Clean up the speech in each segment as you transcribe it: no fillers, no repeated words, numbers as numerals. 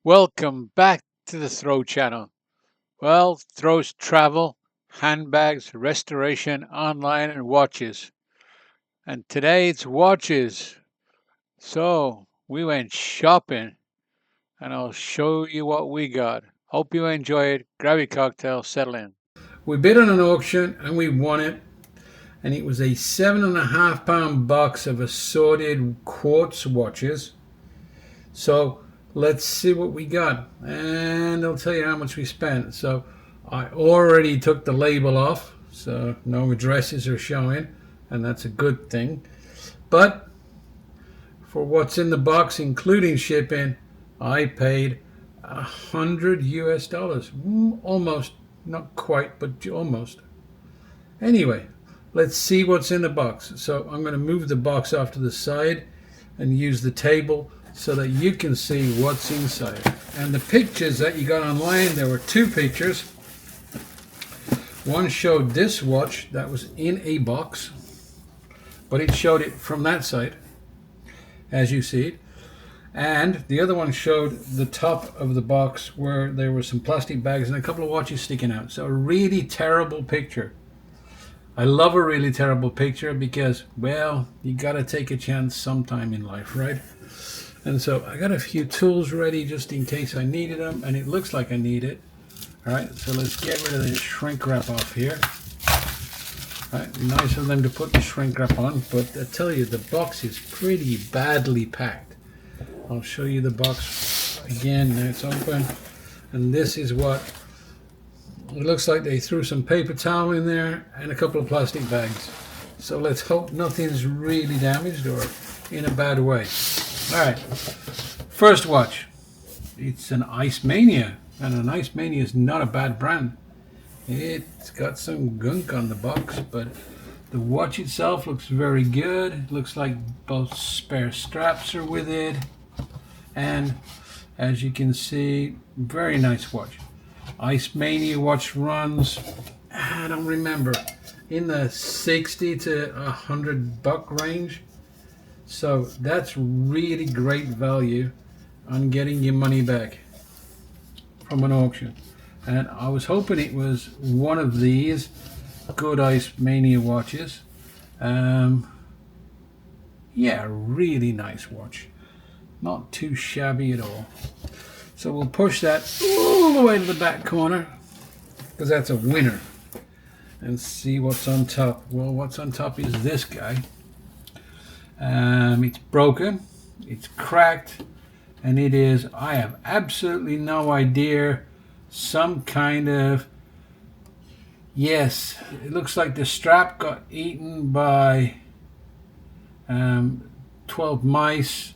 Welcome back to the Throw channel. Well, Throw's travel, handbags, restoration, online, and watches. And today it's watches. So we went shopping and I'll show you what we got. Hope you enjoy it. Grab your cocktail, settle in. We bid on an auction and we won it. And it was a 7.5 pound box of assorted quartz watches. So let's see what we got. And I'll tell you how much we spent. So I already took the label off. So no addresses are showing. And that's a good thing. But for what's in the box, including shipping, I paid $100 US. Almost, not quite, but almost. Anyway, let's see what's in the box. So I'm going to move the box off to the side and use the table so that you can see what's inside. And the pictures that you got online, there were two pictures. One showed this watch that was in a box, but it showed it from that side, as you see it. And the other one showed the top of the box where there were some plastic bags and a couple of watches sticking out. So a really terrible picture. I love a really terrible picture because, well, you got to take a chance sometime in life, right? And so I got a few tools ready just in case I needed them, and it looks like I need it. All right, so let's get rid of this shrink wrap off here. All right, nice of them to put the shrink wrap on, but I tell you, the box is pretty badly packed. I'll show you the box again. Now it's open, and this is what it looks like. They threw some paper towel in there and a couple of plastic bags. So let's hope nothing's really damaged or in a bad way. All right, first watch. It's an Ice Mania, and an Ice Mania is not a bad brand. It's got some gunk on the box, but the watch itself looks very good. It looks like both spare straps are with it, and as you can see, very nice watch. Ice Mania watch runs, I don't remember, in the 60 to $100 range. So that's really great value on getting your money back from an auction. And I was hoping it was one of these good Ice Mania watches. Yeah, really nice watch. Not too shabby at all. So we'll push that all the way to the back corner, because that's a winner. And see what's on top. Well, what's on top is this guy. It's broken, it's cracked, and it is, I have absolutely no idea, some kind of, yes, it looks like the strap got eaten by 12 mice,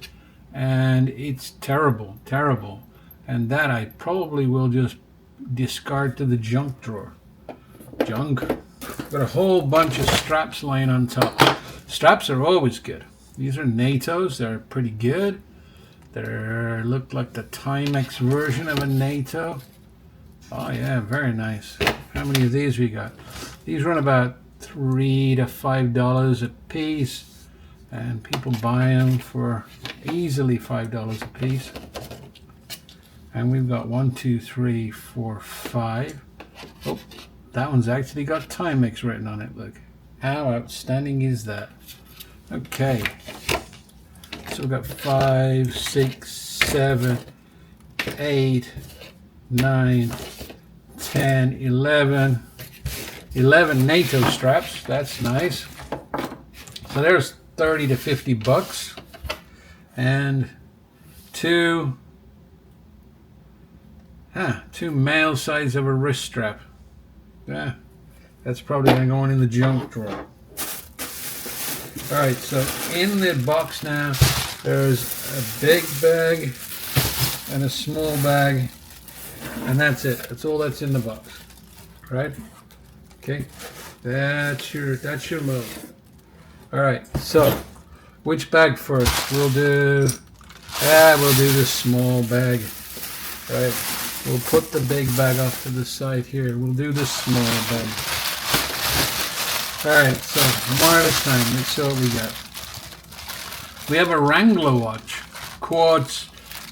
and it's terrible. And that I probably will just discard to the junk drawer. Junk. Got a whole bunch of straps laying on top. Straps are always good. These are NATOs. They're pretty good. They look like the Timex version of a NATO. Oh yeah, very nice. How many of these we got? These run about $3 to $5 a piece, and people buy them for easily $5 a piece. And we've got 1, 2, 3, 4, 5. Oh, that one's actually got Timex written on it. Look, how outstanding is that? Okay, so we've got 5, 6, 7, 8, 9, 10, 11 NATO straps. That's nice. So there's 30 to $50, and two male size of a wrist strap. Yeah, that's probably going to go in the junk drawer. Alright, so in the box now, there's a big bag and a small bag, and that's it. That's all that's in the box. Right? Okay, that's your load. Alright, so which bag first? We'll do the small bag. Right? We'll put the big bag off to the side here. We'll do the small bag. Alright, so one at a time. Let's see what we got. We have a Wrangler watch, quartz,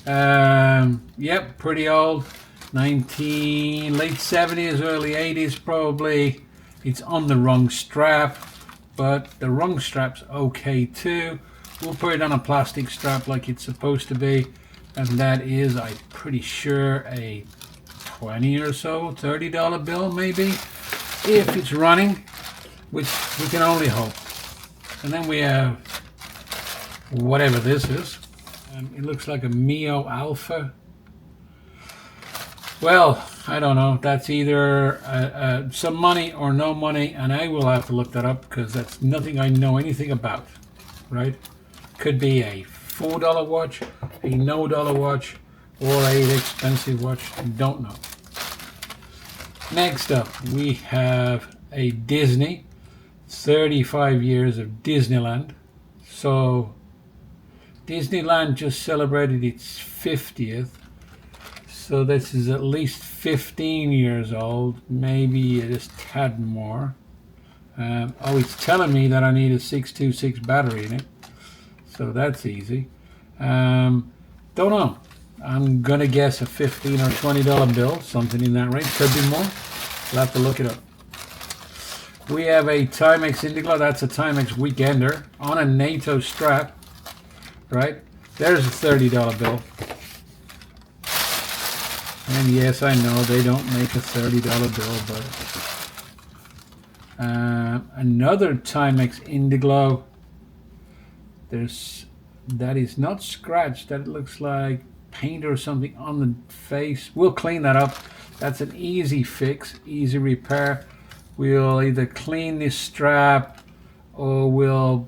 Yep, pretty old. Late 70s, early 80s probably. It's on the wrong strap, but the wrong strap's okay too. We'll put it on a plastic strap like it's supposed to be, and that is, I'm pretty sure, a 20 or so, $30 bill maybe, if it's running, which we can only hope. And then we have whatever this is. It looks like a Mio Alpha. Well, I don't know. That's either some money or no money, and I will have to look that up because that's nothing I know anything about, right? Could be a $4 watch, a no-dollar watch, or a expensive watch. Don't know. Next up, we have a Disney. 35 years of Disneyland. So Disneyland just celebrated its 50th. So this is at least 15 years old, maybe just a tad more. Oh, it's telling me that I need a 626 battery in it. So that's easy. Don't know. I'm going to guess a $15 or $20 bill, something in that range. Could be more. We'll have to look it up. We have a Timex Indiglo. That's a Timex Weekender on a NATO strap. Right? There's a $30 bill. And yes, I know they don't make a $30 bill, but another Timex Indiglo. That is not scratched. That looks like paint or something on the face. We'll clean that up. That's an easy fix, easy repair. We'll either clean this strap or we'll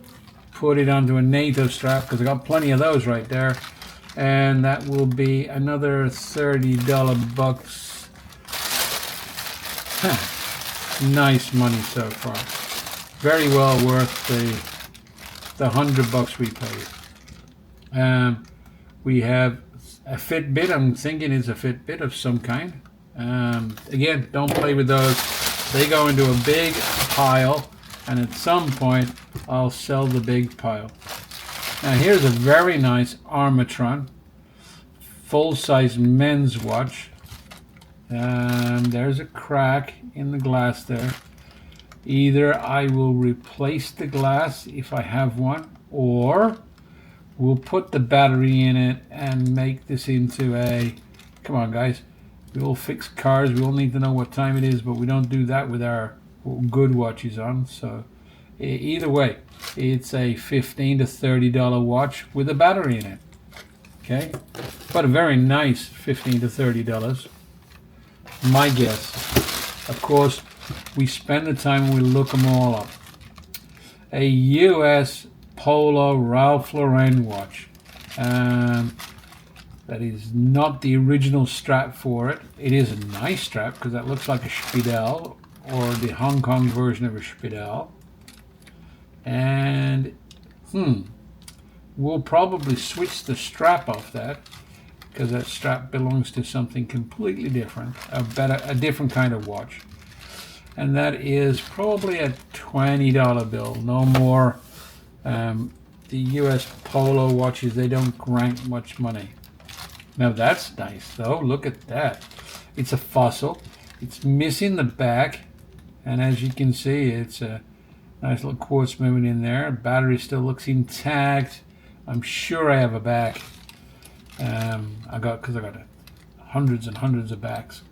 put it onto a NATO strap because I got plenty of those right there. And that will be another $30 bucks. Nice money so far. Very well worth the $100 we paid. We have a Fitbit. I'm thinking it's a Fitbit of some kind. Again, don't play with those. They go into a big pile, and at some point I'll sell the big pile. Now here's a very nice Armatron full-size men's watch. There's a crack in the glass there. Either I will replace the glass if I have one, or we'll put the battery in it and make this into a... Come on, guys. We all fix cars. We all need to know what time it is, but we don't do that with our good watches on. So either way, it's a $15 to $30 watch with a battery in it. Okay, but a very nice $15 to $30. My guess. Of course, we spend the time and we look them all up. A U.S. Polo Ralph Lauren watch. That is not the original strap for it. It is a nice strap because that looks like a Spidel or the Hong Kong version of a Spidel. And we'll probably switch the strap off that because that strap belongs to something completely different, a different kind of watch. And that is probably a $20 bill, no more. The US Polo watches, they don't grant much money. Now that's nice though, look at that. It's a fossil, it's missing the back, and as you can see, it's a nice little quartz movement in there. Battery still looks intact. I'm sure I have a back. I got hundreds and hundreds of backs.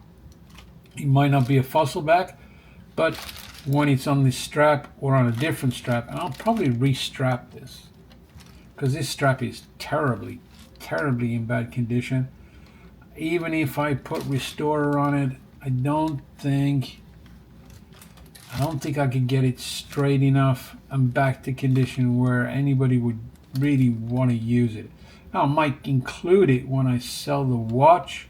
It might not be a fossil back, but when it's on this strap or on a different strap, and I'll probably restrap this because this strap is terribly in bad condition. Even if I put Restorer on it, I don't think I could get it straight enough and back to condition where anybody would really want to use it. Now, I might include it when I sell the watch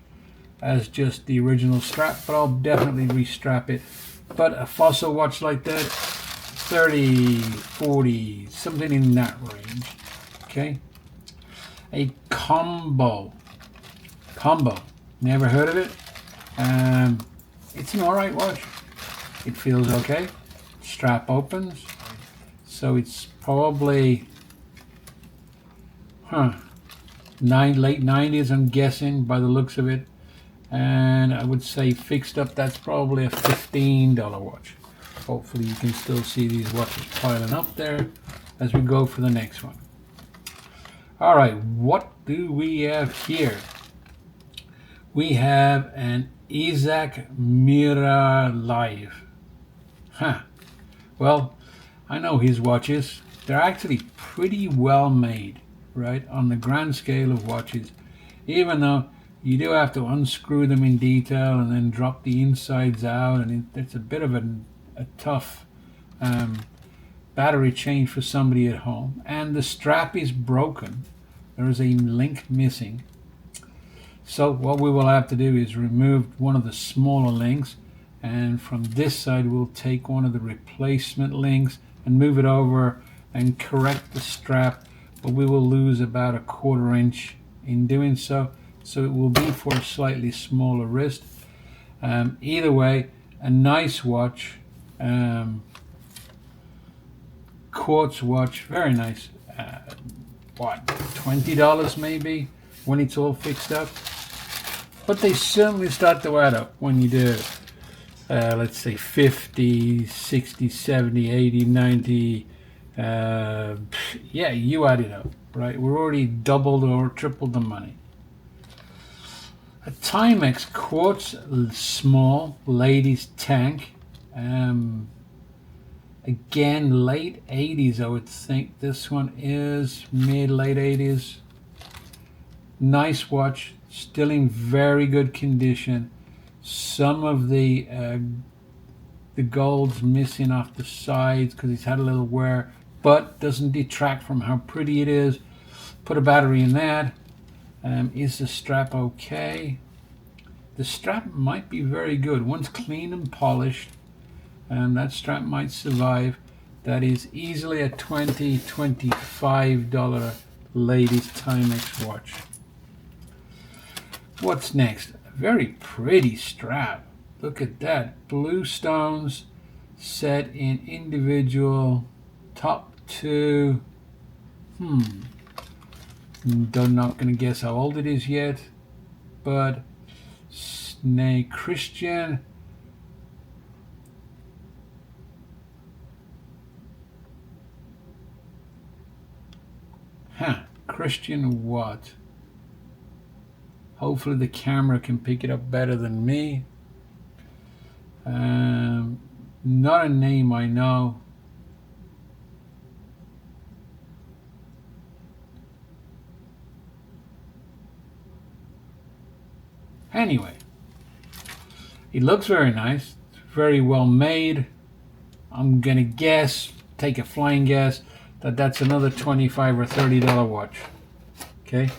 as just the original strap, but I'll definitely restrap it. But a fossil watch like that, 30, 40, something in that range. Okay. A combo. Never heard of it. It's an alright watch. It feels okay. Strap opens. So it's probably late 90s, I'm guessing, by the looks of it. And I would say fixed up, that's probably a $15 watch. Hopefully you can still see these watches piling up there as we go for the next one. All right, what do we have here? We have an Isaac Mira Live. Huh. Well, I know his watches. They're actually pretty well made, right, on the grand scale of watches. Even though you do have to unscrew them in detail and then drop the insides out, and it's a bit of a tough battery change for somebody at home. And the strap is broken. There is a link missing. So what we will have to do is remove one of the smaller links, and from this side we'll take one of the replacement links and move it over and correct the strap, but we will lose about a 1/4 inch in doing so, so it will be for a slightly smaller wrist. Either way, a nice watch, quartz watch, very nice. What, $20 maybe when it's all fixed up? But they certainly start to add up when you do, let's say 50, 60, 70, 80, 90. Yeah, you add it up, right? We're already doubled or tripled the money. A Timex quartz small ladies tank. Again, late 80s, I would think. This one is late 80s. Nice watch, still in very good condition. Some of the gold's missing off the sides because it's had a little wear, but doesn't detract from how pretty it is. Put a battery in that. Is the strap okay? The strap might be very good. Once clean and polished, that strap might survive. That is easily a $20, $25 ladies Timex watch. What's next? A very pretty strap. Look at that. Blue stones set in individual top two. I'm not going to guess how old it is yet, but Christian. Christian what? Hopefully the camera can pick it up better than me. Not a name I know. Anyway, it looks very nice, very well made. I'm gonna guess, take a flying guess, that that's another $25 or $30 watch. Okay,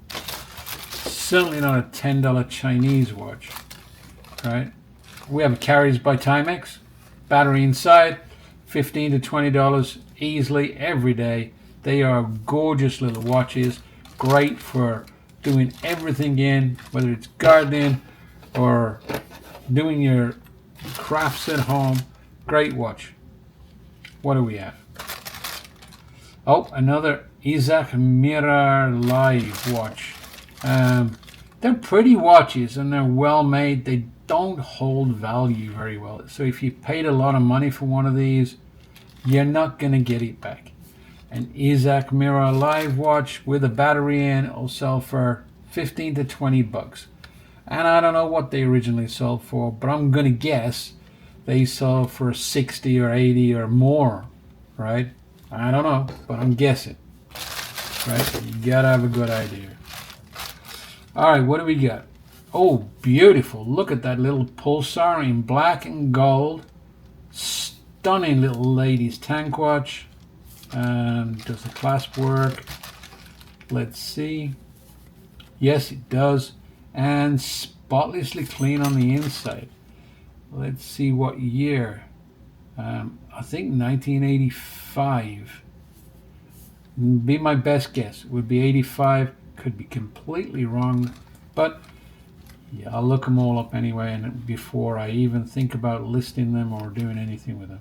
certainly not a $10 Chinese watch, right? We have carriers by Timex, battery inside, $15 to $20 easily every day. They are gorgeous little watches, great for doing everything in, whether it's gardening or doing your crafts at home. Great watch. What do we have? Oh, another Isaac Mira Live watch. They're pretty watches and they're well made. They don't hold value very well. So if you paid a lot of money for one of these, you're not going to get it back. An Isaac Mira Live watch with a battery in will sell for $15 to $20. And I don't know what they originally sold for, but I'm going to guess they sold for 60 or 80 or more, right? I don't know, but I'm guessing, right? You gotta have a good idea. All right, what do we got? Oh, beautiful. Look at that little pulsar in black and gold. Stunning little ladies tank watch. Does the clasp work? Let's see. Yes, it does. And spotlessly clean on the inside. Let's see what year. I think 1985. Be my best guess. It would be 85. Could be completely wrong, but yeah, I'll look them all up anyway, and before I even think about listing them or doing anything with them.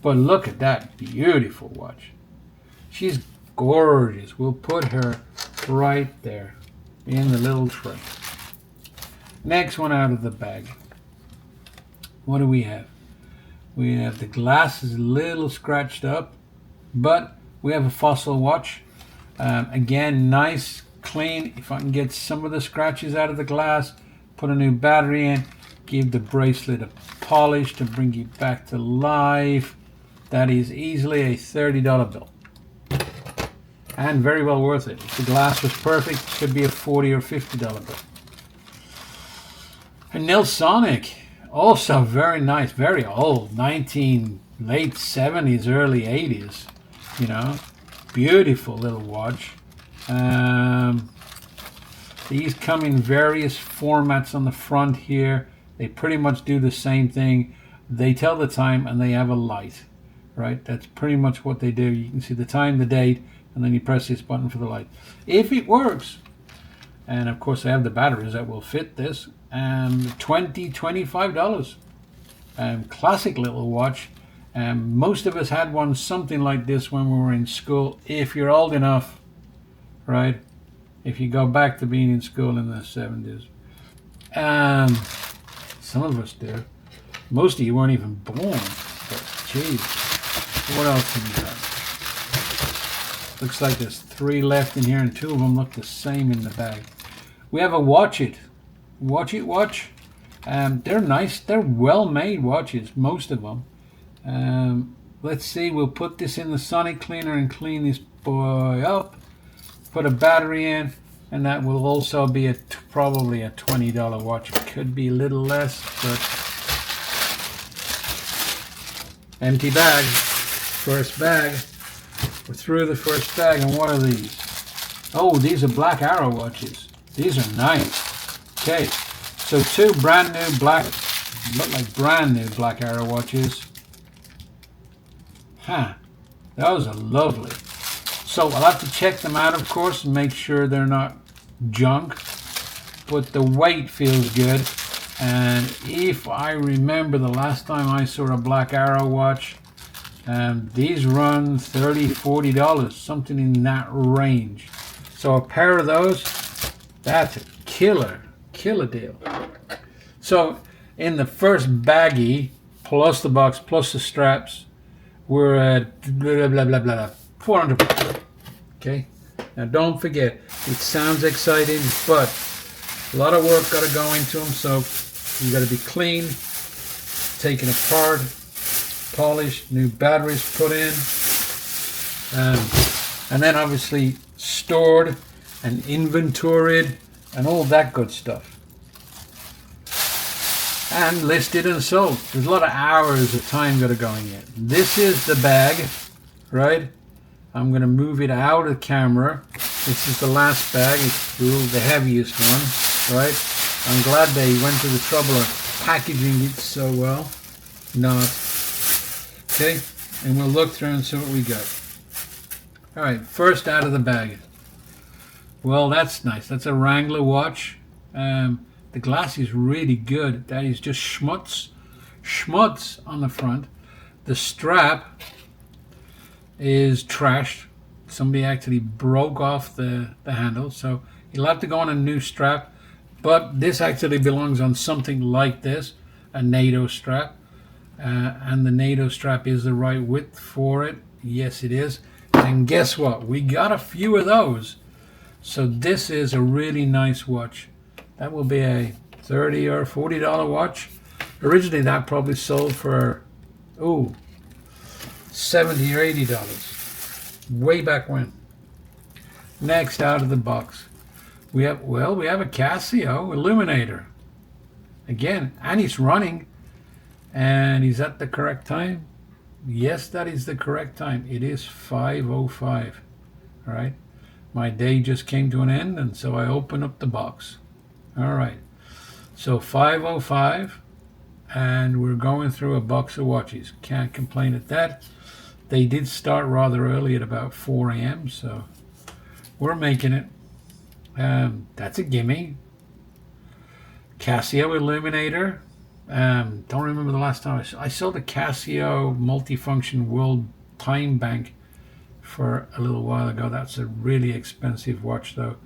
But look at that beautiful watch. She's gorgeous. We'll put her right there in the little tray. Next one out of the bag. What do we have? We have the glass is a little scratched up, but we have a Fossil watch. Again, nice, clean. If I can get some of the scratches out of the glass, put a new battery in, give the bracelet a polish to bring it back to life. That is easily a $30 bill. And very well worth it. If the glass was perfect, it could be a $40 or $50 bill. A Nilsonic, also very nice, very old, late 70s, early 80s, you know, beautiful little watch. These come in various formats on the front here. They pretty much do the same thing. They tell the time and they have a light, right? That's pretty much what they do. You can see the time, the date, and then you press this button for the light. If it works, and of course I have the batteries that will fit this, $25. Classic little watch. Most of us had one something like this when we were in school, if you're old enough, right? If you go back to being in school in the 70s. Some of us do. Most of you weren't even born. But geez, what else have we got? Looks like there's 3 left in here, and 2 of them look the same in the bag. We have a Watch It watch. They're nice. They're well-made watches, most of them. Let's see. We'll put this in the sonic cleaner and clean this boy up. Put a battery in, and that will also be probably a $20 watch. It could be a little less, but empty bag. First bag. We're through the first bag, and what are these? Oh, these are Black Arrow watches. These are nice. Okay, so 2 brand new look like brand new Black Arrow watches. Those are lovely. So I'll have to check them out, of course, and make sure they're not junk. But the weight feels good. And if I remember the last time I saw a Black Arrow watch, these run $30, $40, something in that range. So a pair of those, that's a killer deal. So in the first baggie, plus the box, plus the straps, we're at blah, blah, blah, blah, 400. Okay. Now don't forget, it sounds exciting, but a lot of work got to go into them. So you got to be clean, taken apart, polished, new batteries put in, and then obviously stored and inventoried and all that good stuff. And listed and sold. There's a lot of hours of time got to go in yet. This is the bag, right? I'm going to move it out of the camera. This is the last bag. It's the heaviest one, right? I'm glad they went to the trouble of packaging it so well. Not. Okay, and we'll look through and see what we got. All right, first out of the bag. Well, that's nice. That's a Wrangler watch. The glass is really good. That is just schmutz on the front. The strap is trashed. Somebody actually broke off the handle, so you'll have to go on a new strap. But this actually belongs on something like this, a NATO strap. And the NATO strap is the right width for it. Yes, it is. And guess what? We got a few of those. So this is a really nice watch. That will be a $30 or $40 watch. Originally, that probably sold for, $70 or $80. Way back when. Next out of the box, we have a Casio Illuminator. Again, and it's running. And is that the correct time? Yes, that is the correct time. It is 5:05. All right. My day just came to an end, and so I open up the box. All right. So 5:05, and we're going through a box of watches. Can't complain at that. They did start rather early at about 4 a.m., so we're making it. That's a gimme. Casio Illuminator. Don't remember the last time I saw the Casio multifunction World Time Bank for a little while ago. That's a really expensive watch though.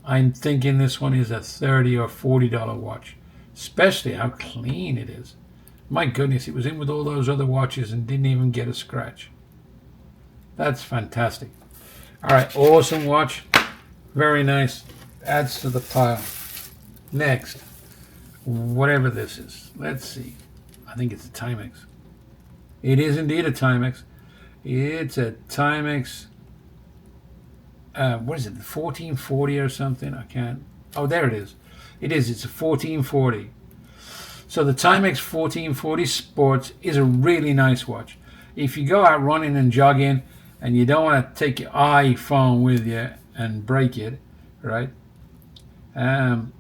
I'm thinking this one is a $30 or $40 watch, especially how clean it is. My goodness, it was in with all those other watches and didn't even get a scratch. That's fantastic. All right, awesome watch. Very nice. Adds to the pile. Next, whatever this is. Let's see. I think it's a Timex. It is indeed a Timex. It's a Timex. What is it? 1440 or something? I can't. Oh, there it is. It is. It's a 1440. So the Timex 1440 Sports is a really nice watch. If you go out running and jogging and you don't want to take your iPhone with you and break it, right? Timex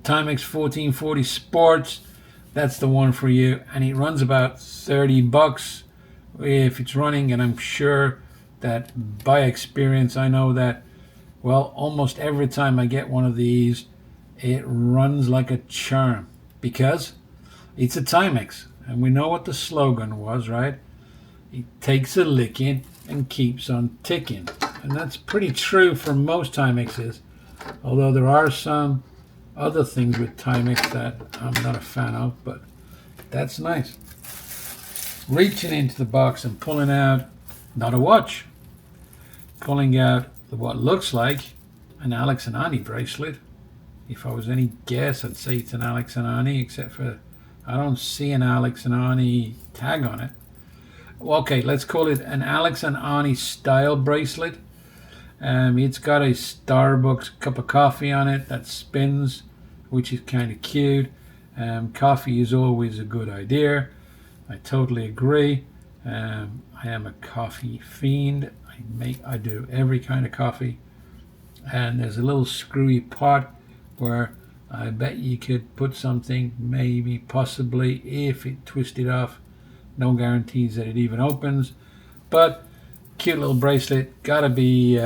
1440 Sports, that's the one for you, and it runs about $30 if it's running. And I'm sure that by experience, I know that, well, almost every time I get one of these, it runs like a charm because it's a Timex, and we know what the slogan was, right? It takes a licking and keeps on ticking, and that's pretty true for most Timexes, although there are some other things with Timex that I'm not a fan of, but that's nice. Reaching into the box and pulling out, not a watch, pulling out what looks like an Alex and Ani bracelet. If I was any guess, I'd say it's an Alex and Ani, except for I don't see an Alex and Ani tag on it. Okay, let's call it an Alex and Ani style bracelet. It's got a Starbucks cup of coffee on it that spins, which is kind of cute. Coffee is always a good idea. I totally agree. I am a coffee fiend. I do every kind of coffee. And there's a little screwy pot where I bet you could put something, maybe, possibly, if it twisted off. No guarantees that it even opens, but cute little bracelet. Gotta be,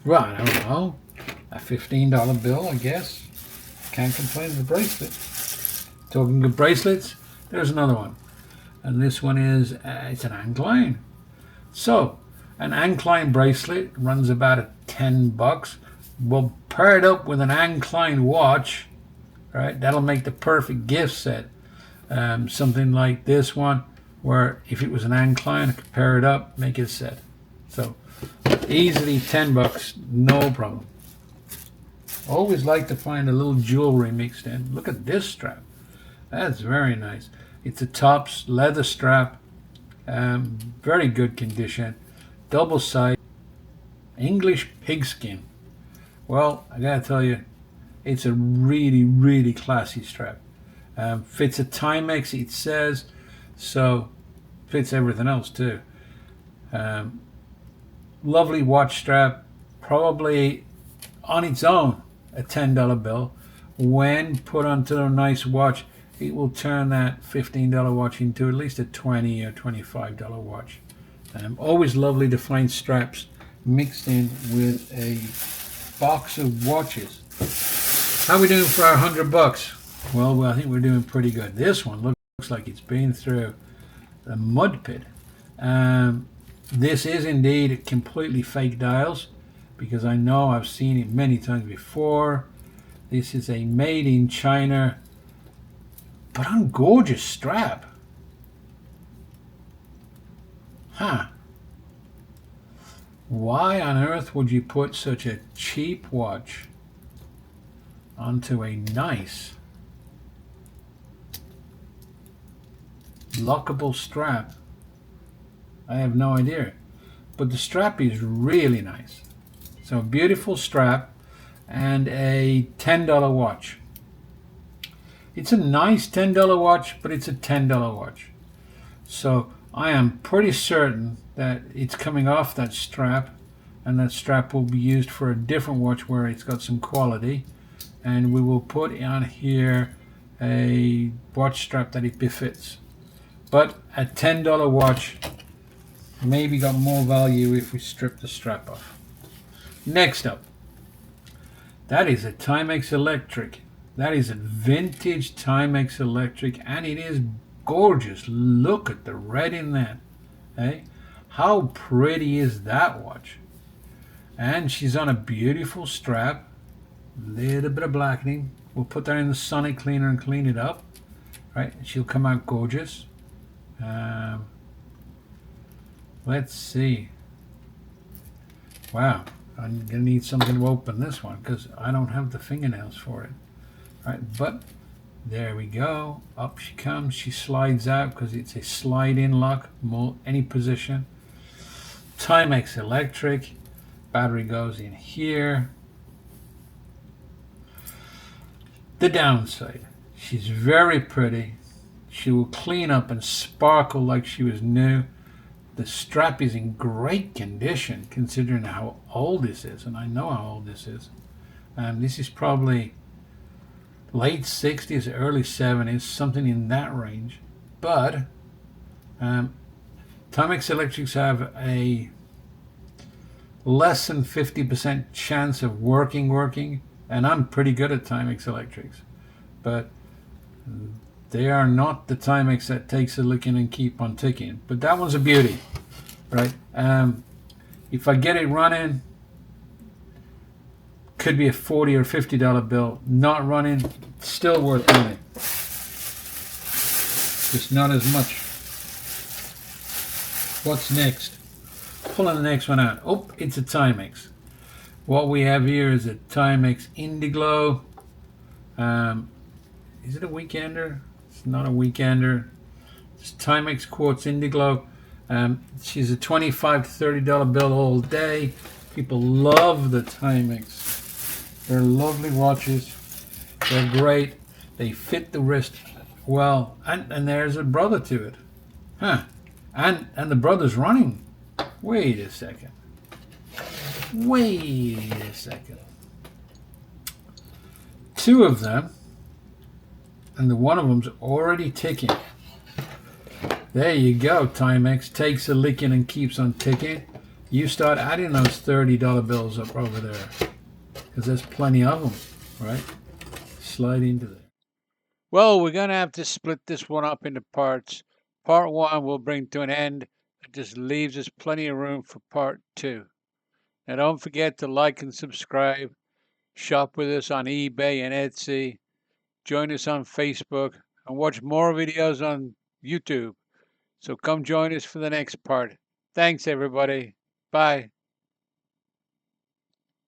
well, I don't know, a $15 bill, I guess. Can't complain with the bracelet. Talking of bracelets, there's another one. And this one is, it's an Ankline. So, an Ankline bracelet runs about $10. We'll pair it up with an Ankline watch, right? That'll make the perfect gift set. Something like this one, where if it was an Ankline, I could pair it up, make it a set. So, easily $10, no problem. Always like to find a little jewelry mixed in. Look at this strap. That's very nice. It's a Tops leather strap, very good condition, double side, English pigskin. Well, I gotta tell you, it's a really, really classy strap. Fits a Timex, it says, so fits everything else too. Lovely watch strap, probably on its own a $10 bill. When put onto a nice watch, it will turn that $15 watch into at least a $20 or $25 watch. Always lovely to find straps mixed in with a box of watches. How are we doing for our $100? Well, I think we're doing pretty good. This one looks like it's been through the mud pit. This is indeed completely fake dials, because I know I've seen it many times before. This is a made in China, but on gorgeous strap. Huh. Why on earth would you put such a cheap watch onto a nice lockable strap? I have no idea. But the strap is really nice. So a beautiful strap and a $10 watch. It's a nice $10 watch, but it's a $10 watch. So I am pretty certain that it's coming off that strap, and that strap will be used for a different watch where it's got some quality, and we will put on here a watch strap that it befits. But a $10 watch maybe got more value if we strip the strap off. Next up, that is a Timex Electric. That is a vintage Timex Electric, and it is gorgeous. Look at the red in that. Eh? How pretty is that watch? And she's on a beautiful strap. Little bit of blackening. We'll put that in the sonic cleaner and clean it up. Right? She'll come out gorgeous. Let's see. Wow. I'm going to need something to open this one because I don't have the fingernails for it. Right? But there we go. Up she comes. She slides out because it's a slide-in lock. Any position. Timex electric. Battery goes in here. The downside. She's very pretty. She will clean up and sparkle like she was new. The strap is in great condition considering how old this is, and I know how old this is. This is probably late 60s, early 70s, something in that range. But Timex Electrics have a less than 50% chance of working, and I'm pretty good at Timex Electrics. But they are not the Timex that takes a licking and keep on ticking. But that one's a beauty, right? If I get it running, could be a $40 or $50 bill. Not running, still worth money. Just not as much. What's next? Pulling the next one out. Oh, it's a Timex. What we have here is a Timex Indiglo. Is it a weekender? It's not a weekender. It's Timex Quartz Indiglo. She's a $25 to $30 bill all day. People love the Timex. They're lovely watches. They're great. They fit the wrist well. And there's a brother to it. Huh. And the brother's running. Wait a second. Two of them. And the one of them's already ticking. There you go, Timex. Takes a licking and keeps on ticking. You start adding those $30 bills up over there. Because there's plenty of them, right? Slide into there. Well, we're going to have to split this one up into parts. Part 1 will bring to an end. It just leaves us plenty of room for part 2. Now, don't forget to like and subscribe. Shop with us on eBay and Etsy. Join us on Facebook and watch more videos on YouTube. So come join us for the next part. Thanks, everybody. Bye.